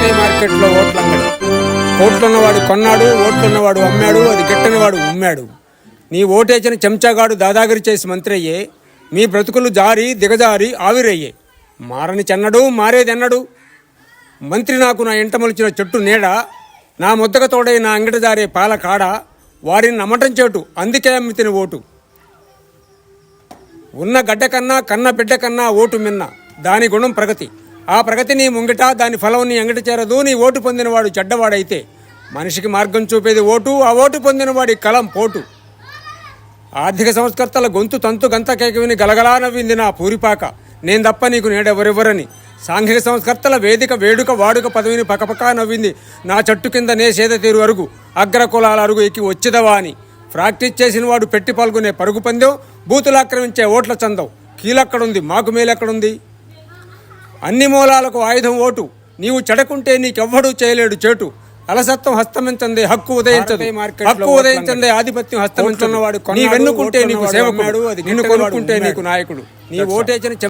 భారతీయ మార్కెట్లో ఓట్లంగడి. కోట్లున్నవాడు కొన్నాడు, ఓట్లున్నవాడు అమ్మాడు, అది గిట్టనివాడు ఉమ్మాడు. నీ ఓటేచిన చెంచాగాడు దాదాగిరి చేసి మంత్రి అయ్యే, మీ బ్రతుకులు జారి దిగజారి ఆవిరయ్యే. మారని చెన్నడు మారేదెన్నడు. మంత్రి నాకు నా ఇంట మొలిచిన చెట్టు నీడ, నా ముద్దక తోడై నా అంగట జారే పాల కాడ, వారిని నమ్మటం చేటు అందుకే అమ్మితిని ఓటు. ఉన్న గడ్డ కన్నా కన్న బిడ్డ కన్నా ఓటు మిన్న, దాని గుణం ప్రగతి. ఆ ప్రగతి నీ ముంగిట, దాని ఫలం నీ అంగట చేరదు. నీ ఓటు పొందినవాడు చెడ్డవాడైతే మనిషికి మార్గం చూపేది ఓటు, ఆ ఓటు పొందినవాడి కలం పోటు. ఆర్థిక సంస్కర్తల గొంతు తంతు గంత కేకవిని గలగలా నవ్వింది నా పూరిపాక, నేను తప్ప నీకు నేడెవరెవరని. సాంఘిక సంస్కర్తల వేదిక వేడుక వాడుక పదవిని పకపకా నవ్వింది నా చెట్టు కింద నే సేద తీరు అరుగు, అగ్ర కులాల అరుగు ఎక్కి వచ్చిదవా అని. ప్రాక్టీస్ చేసిన వాడు పెట్టి పాల్గొనే పరుగు పందెం, బూతులు ఆక్రమించే ఓట్ల చందం. కీలెక్కడుంది మాకు మేలెక్కడుంది. అన్ని మూలాలకు ఆయుధం ఓటు, నీవు చెడకుంటే నీకెవ్వడూ చేయలేడు చేటు. అలసత్వం హస్తమించందే హక్కు ఉదయించదు, హక్కు ఉదయించందే ఆధిపత్యం హస్తమించున్నవాడు. నీ వెన్నుకుంటే నీకు సేవకుడు, నిన్ను కొనుక్కుంటే నీకు నాయకుడు. నీ ఓటేచిన